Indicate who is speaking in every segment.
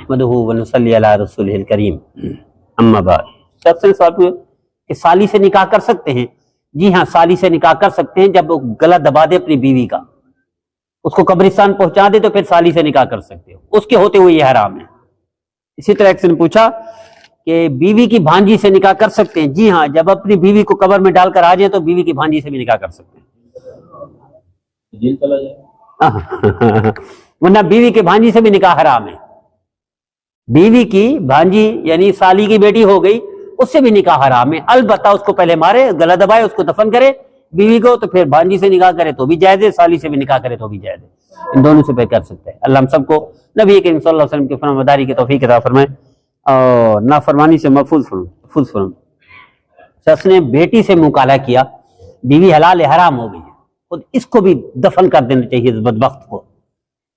Speaker 1: नहमदुहु व नुसल्ली अला रसूलिहिल करीम। अम्मा बाद। शख्स ने सवाल पूछा कि साली से निकाह कर सकते हैं? जी हाँ, साली से निकाह कर सकते हैं जब वो गला दबा दे अपनी बीवी का, उसको कब्रिस्तान पहुंचा दे तो फिर साली से निकाह कर सकते हो, उसके होते हुए ये हराम है। इसी तरह एक ने पूछा कि बीवी की भांजी से निकाह कर सकते हैं? जी हाँ, जब अपनी बीवी को कब्र में डालकर आ जाए तो बीवी की भांजी से भी निकाह कर सकते हैं।
Speaker 2: जेल चला जाए
Speaker 1: वरना बीवी के भांजी से भी निकाह हराम है। बीवी की भांजी यानी साली की बेटी हो गई, उससे भी निकाह हराम है। अलबत्ता उसको पहले मारे, गला दबाए, उसको दफन करे बीवी को, तो फिर भांजी से निकाह करे तो भी जायज है, साली से भी निकाह करे तो भी जायज है। इन दोनों से पे कर सकते हैं। अल्लाह हम सबको नबी करीम सल्लल्लाहु अलैहि वसल्लम की फरमाबरदारी की तौफीक अता फरमाए और नाफरमानी से महफूज फरमाए। शख्स ने बेटी से मुकाला किया, बीवी हलाल है, हराम हो गई है, खुद इसको भी दफन कर देना चाहिए इस बदबख्त को।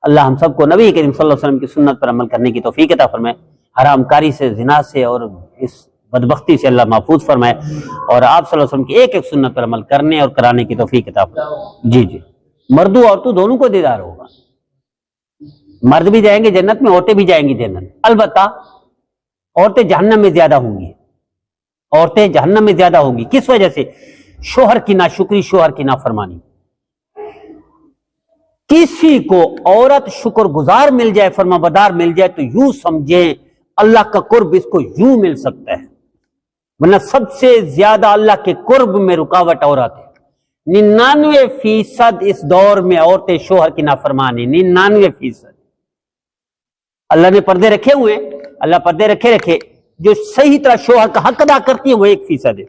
Speaker 1: अल्लाह हम सबको नबी करीम सल्लल्लाहु अलैहि वसल्लम की सुन्नत पर अमल करने की तौफीक अता फरमाए, हरामकारी से, जिना से और इस बदबख्ती से अल्लाह महफूज फरमाए और आप सल्लल्लाहु अलैहि वसल्लम की एक एक सुन्नत पर अमल करने और कराने की तौफीक अता फरमाए। जी जी, मर्दों औरतों दोनों को दीदार होगा। मर्द भी जाएंगे जन्नत में, औरतें भी जाएंगी जन्नत। अलबत्ता औरतें जहन्नम में ज्यादा होंगी, औरतें जहन्नम में ज्यादा होंगी। किस वजह से? शोहर की नाशुक्री, शोहर की नाफरमानी। किसी को औरत शुक्रगुजार मिल जाए, फरमाबरदार मिल जाए तो यूं समझे अल्लाह का कुर्ब इसको यूं मिल सकता है, वरना सबसे ज्यादा अल्लाह के कुर्ब में रुकावट औरत है। 99% इस दौर में औरतें शोहर की नाफरमान है, 99%। अल्लाह ने पर्दे रखे हुए, अल्लाह पर्दे रखे, जो सही तरह शोहर का हक अदा करती है वो 1% है,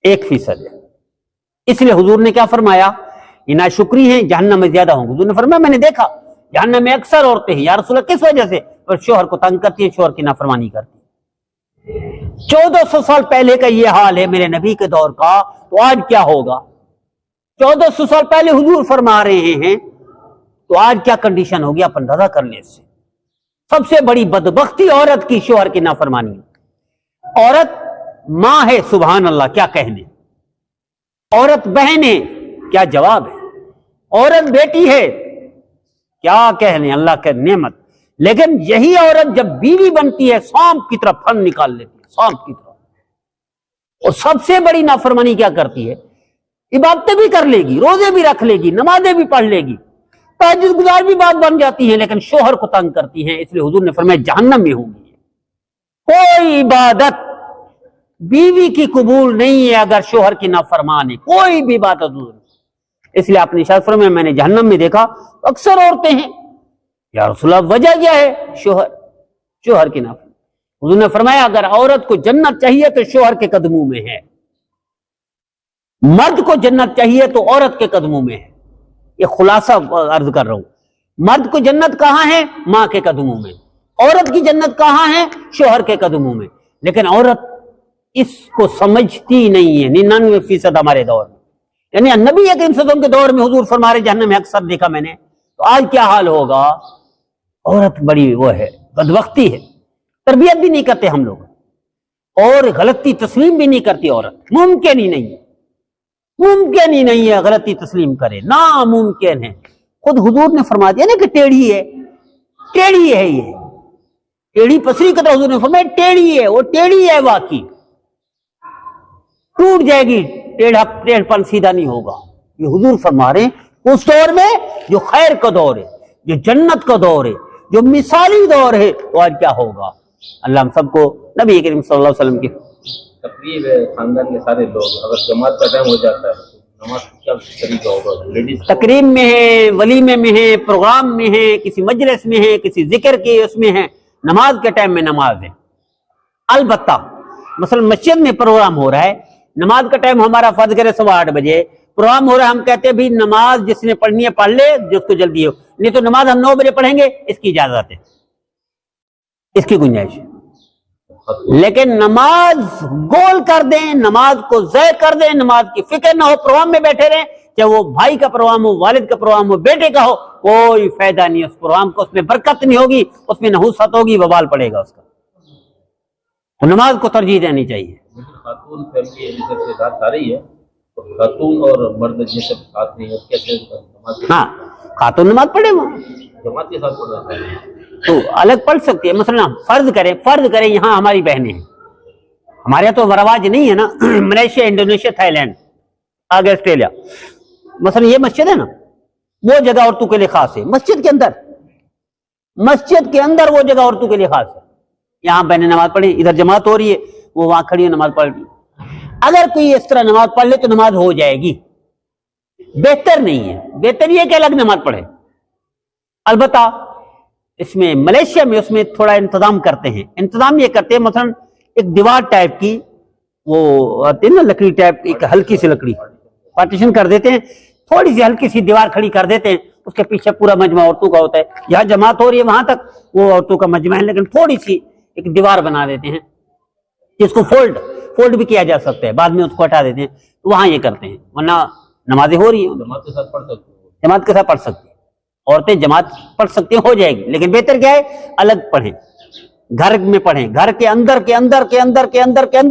Speaker 1: 1% है। इसलिए हुजूर ने क्या फरमाया, ये नाशुक्री है, जहन्नम में ज्यादा होंगे। हुजूर ने फरमाया मैंने देखा जहन्नम में अक्सर औरतें हैं। या रसूल अल्लाह किस वजह से? और शोहर को तंग करती है, शोहर की नाफरमानी करती है। 1400 साल पहले का ये हाल है मेरे नबी के दौर का, तो आज क्या होगा? 1400 साल पहले हुजूर फरमा रहे हैं तो आज क्या कंडीशन होगी, आप अंदाजा कर ले। इससे सबसे बड़ी बदबख्ती औरत की शोहर की नाफरमानी। औरत मां है, सुभान अल्लाह, क्या कहने। औरत बहन है, क्या जवाब है। औरत बेटी है, क्या कहने, अल्लाह के नेमत। लेकिन यही औरत जब बीवी बनती है, सांप की तरह फन निकाल लेती है, सांप की तरह। और सबसे बड़ी नाफरमानी क्या करती है, इबादतें भी कर लेगी, रोजे भी रख लेगी, नमाजें भी पढ़ लेगी, तहज्जुद गुजार भी बात बन जाती है, लेकिन शोहर को तंग करती है। इसलिए हुजूर ने फरमाया जहन्नम में होंगी। कोई इबादत बीवी की कबूल नहीं है अगर शोहर की नाफरमान है, कोई भी इबादत हुजूर। इसलिए आपने इरशाद फरमाया मैंने जहन्नम में देखा तो अक्सर औरतें हैं। या रसूल अल्लाह वजह क्या है? शोहर की नाफरमानी। हुजूर ने फरमाया अगर औरत को जन्नत चाहिए तो शोहर के कदमों में है, मर्द को जन्नत चाहिए तो औरत के कदमों में है। ये खुलासा अर्ज कर रहा हूं। मर्द को जन्नत कहां है? मां के कदमों में। औरत की जन्नत कहां है? शोहर के कदमों में। लेकिन औरत इसको समझती नहीं है 99% हमारे दौर में। यानी नबी करीम सल्लल्लाहु अलैहि वसल्लम के दौर में हुजूर फरमा रहे जहन्नम में अक्सर देखा मैंने, तो आज क्या हाल होगा? औरत बड़ी वो है, बदबख्ती है, तरबियत भी नहीं करते हम लोग और गलती तस्लीम भी नहीं करती औरत। मुमकिन ही नहीं है, मुमकिन ही नहीं है गलती तस्लीम करे, नामुमकिन है। खुद हुजूर ने फरमा दिया ना कि टेढ़ी है, टेढ़ी है, ये टेढ़ी पसरी का हुजूर ने फरमाया टेढ़ी है, वो टेढ़ी है, वाकई टूट जाएगी, टेढ़पन सीधा नहीं होगा। ये हुजूर फरमा रहे हैं उस दौर में जो खैर का दौर है, जो जन्नत का दौर है, जो मिसाली दौर है, तो आज क्या होगा। अल्लाह हम सबको नबी करीम सल्लल्लाहु अलैहि वसल्लम की
Speaker 2: तकरीब है, खानदान के सारे लोग, अगर जमात का टाइम हो जाता है तो नमाज क्या तरीका होगा? लेडीज
Speaker 1: तकरीब में है, वलीमे में है, प्रोग्राम में है, किसी मजलिस में है, किसी जिक्र के उसमें है, नमाज के टाइम में नमाज है। अलबत्ता मसलन मस्जिद में प्रोग्राम हो रहा है, नमाज का टाइम हमारा फर्ज करे 8:15 बजे, प्रोग्राम हो रहा है, हम कहते हैं भी नमाज जिसने पढ़नी है पढ़ ले, जिसको जल्दी हो, नहीं तो नमाज हम 9 बजे पढ़ेंगे, इसकी इजाजत है, इसकी गुंजाइश है। लेकिन नमाज गोल कर दें, नमाज को ज़ाय कर दें, नमाज की फिक्र ना हो, प्रोग्राम में बैठे रहें, चाहे वो भाई का प्रोग्राम हो, वालिद का प्रोग्राम हो, बेटे का हो, कोई फायदा नहीं है उस प्रोग्राम को, उसमें बरकत नहीं होगी, उसमें नहुसत होगी, वबाल पड़ेगा उसका। तो नमाज को तरजीह देनी चाहिए।
Speaker 2: खातून फैमिली सारी है, तो खातून और मर्द ये सब साथ नहीं, और कैसे नमाज
Speaker 1: हाँ, खातून नमाज पढ़े वहाँ
Speaker 2: जमात के साथ पढ़ रहा है?
Speaker 1: तो अलग पढ़ सकती है। मसलन फर्ज करें यहाँ हमारी बहनें हैं, हमारे यहाँ तो रवाज नहीं है ना, मलेशिया, इंडोनेशिया, थाईलैंड, आगे ऑस्ट्रेलिया, मसलन ये मस्जिद है ना, वो जगह औरतों के लिए खास है। मस्जिद के अंदर वो जगह औरतों के लिए खास है। यहाँ बहनें नमाज पढ़े, इधर जमात हो रही है, वो वहां खड़ी है नमाज पढ़ रही है। अगर कोई इस तरह नमाज पढ़ ले तो नमाज हो जाएगी। बेहतर नहीं है, बेहतर ये कि अलग नमाज पढ़े। अलबत्ता इसमें मलेशिया में उसमें थोड़ा इंतजाम करते हैं। इंतजाम ये करते हैं, मसलन एक दीवार टाइप की वो आती है ना, लकड़ी टाइप, एक हल्की सी लकड़ी पार्टीशन कर देते हैं, थोड़ी सी हल्की सी दीवार खड़ी कर देते हैं, उसके पीछे पूरा मजमा औरतों का होता है। जहां जमात हो रही है वहां तक वो औरतों का मजमा है, लेकिन थोड़ी सी एक दीवार बना देते हैं जिसको फोल्ड भी किया जा सकता है, बाद में उसको हटा देते हैं। तो वहां ये करते हैं, वरना नमाजें हो रही है,
Speaker 2: जमात के साथ पढ़ सकते हो?
Speaker 1: जमात के साथ पढ़ सकते हैं, औरतें जमात पढ़ सकती हैं, हो जाएगी। लेकिन बेहतर क्या है, अलग पढ़ें, घर में पढ़ें, घर के अंदर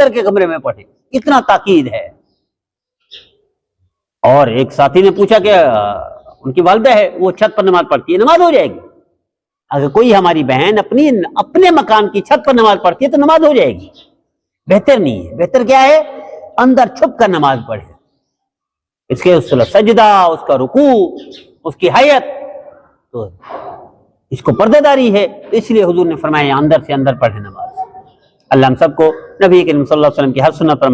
Speaker 1: के कमरे में पढ़ें, इतना ताकीद है। और एक साथी ने पूछा कि उनकी वालिदा है, वो छत पर नमाज पढ़ती है, नमाज हो जाएगी। अगर कोई हमारी बहन अपने मकान की छत पर नमाज पढ़ती है तो नमाज हो जाएगी। बेहतर नहीं है, बेहतर क्या है, अंदर छुप कर नमाज पढ़े, इसके उसका सजदा, उसका रुकू, उसकी हयत, तो इसको पर्देदारी है। तो इसलिए हुजूर ने फरमाया अंदर से अंदर पढ़े नमाज। अल्लाह हम सबको नबी करीम सल्लल्लाहु अलैहि वसल्लम की हर सुन्नत पर